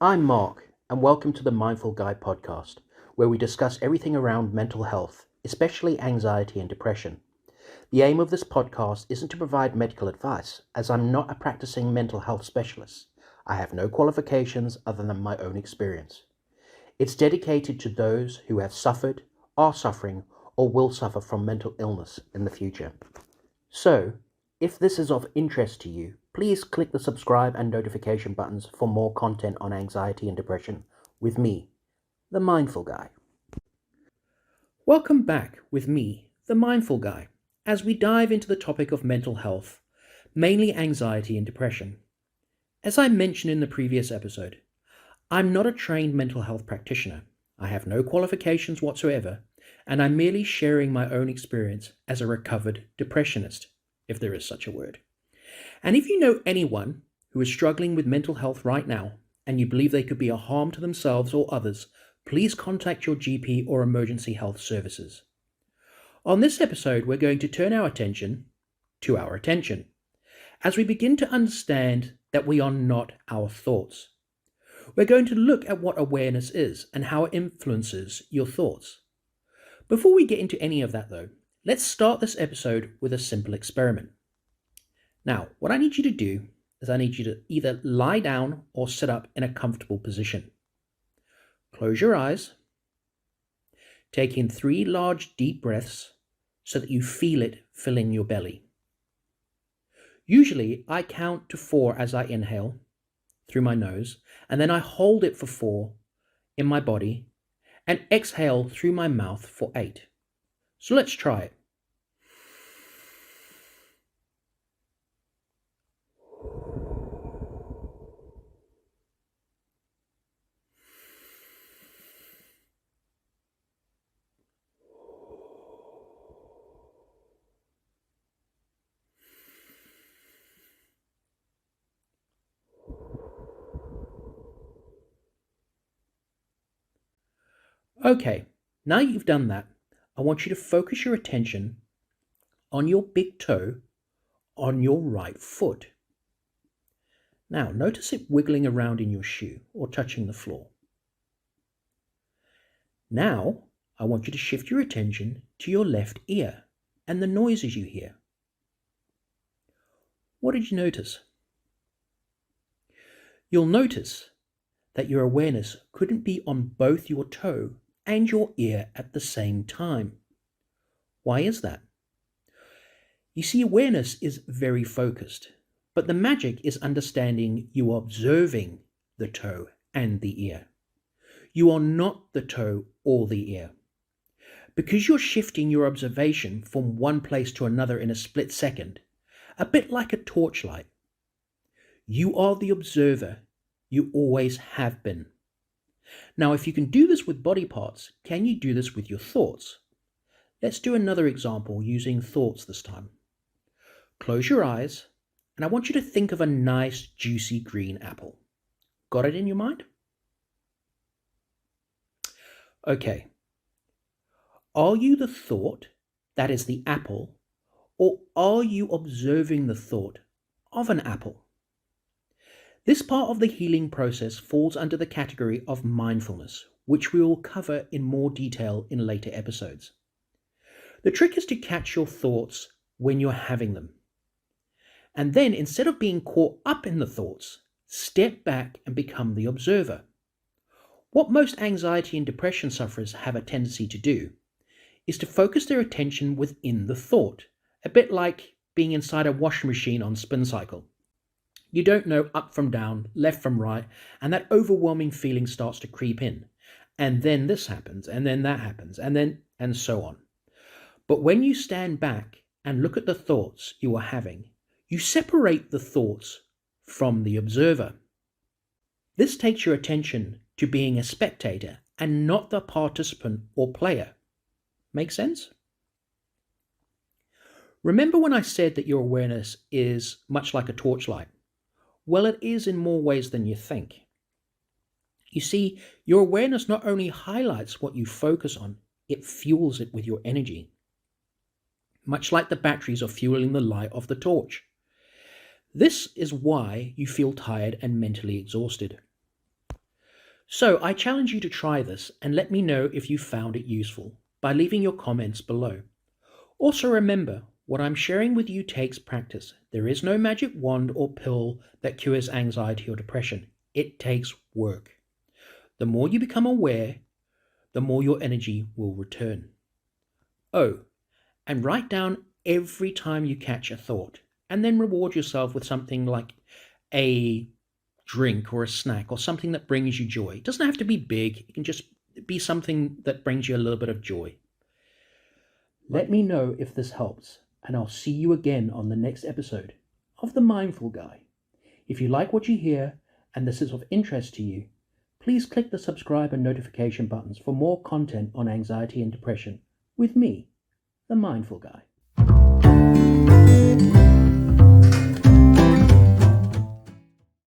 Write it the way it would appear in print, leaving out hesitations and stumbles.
I'm Mark, and welcome to the Mindful Guy podcast, where we discuss everything around mental health, especially anxiety and depression. The aim of this podcast isn't to provide medical advice, as I'm not a practicing mental health specialist. I have no qualifications other than my own experience. It's dedicated to those who have suffered, are suffering, or will suffer from mental illness in the future. So, if this is of interest to you, please click the subscribe and notification buttons for more content on anxiety and depression with me, the Mindful Guy. Welcome back with me, the Mindful Guy, as we dive into the topic of mental health, mainly anxiety and depression. As I mentioned in the previous episode, I'm not a trained mental health practitioner. I have no qualifications whatsoever, and I'm merely sharing my own experience as a recovered depressionist, if there is such a word. And if you know anyone who is struggling with mental health right now, and you believe they could be a harm to themselves or others, please contact your GP or emergency health services. On this episode, we're going to turn our attention to our attention, as we begin to understand that we are not our thoughts. We're going to look at what awareness is and how it influences your thoughts. Before we get into any of that though, let's start this episode with a simple experiment. Now, what I need you to do is I need you to either lie down or sit up in a comfortable position. Close your eyes. Take in 3 large deep breaths so that you feel it filling your belly. Usually, I count to 4 as I inhale through my nose, and then I hold it for 4 in my body and exhale through my mouth for 8. So let's try it. Okay, now you've done that, I want you to focus your attention on your big toe on your right foot. Now, notice it wiggling around in your shoe or touching the floor. Now, I want you to shift your attention to your left ear and the noises you hear. What did you notice? You'll notice that your awareness couldn't be on both your toe and your ear at the same time. Why is that? You see, awareness is very focused, but the magic is understanding you are observing the toe and the ear. You are not the toe or the ear. Because you're shifting your observation from one place to another in a split second, a bit like a torchlight. You are the observer. You always have been. Now, if you can do this with body parts, can you do this with your thoughts? Let's do another example using thoughts this time. Close your eyes, and I want you to think of a nice, juicy green apple. Got it in your mind? Okay. Are you the thought that is the apple, or are you observing the thought of an apple? This part of the healing process falls under the category of mindfulness, which we will cover in more detail in later episodes. The trick is to catch your thoughts when you're having them. And then, instead of being caught up in the thoughts, step back and become the observer. What most anxiety and depression sufferers have a tendency to do is to focus their attention within the thought, a bit like being inside a washing machine on spin cycle. You don't know up from down, left from right, and that overwhelming feeling starts to creep in. And then this happens, and then that happens, and so on. But when you stand back and look at the thoughts you are having, you separate the thoughts from the observer. This takes your attention to being a spectator and not the participant or player. Make sense? Remember when I said that your awareness is much like a torchlight? Well, it is in more ways than you think. You see, your awareness not only highlights what you focus on, it fuels it with your energy. Much like the batteries are fueling the light of the torch. This is why you feel tired and mentally exhausted. So I challenge you to try this and let me know if you found it useful by leaving your comments below. Also remember, what I'm sharing with you takes practice. There is no magic wand or pill that cures anxiety or depression. It takes work. The more you become aware, the more your energy will return. Oh, and write down every time you catch a thought, and then reward yourself with something like a drink or a snack or something that brings you joy. It doesn't have to be big, it can just be something that brings you a little bit of joy. Let me know if this helps, and I'll see you again on the next episode of The Mindful Guy. If you like what you hear and this is of interest to you, please click the subscribe and notification buttons for more content on anxiety and depression with me, The Mindful Guy.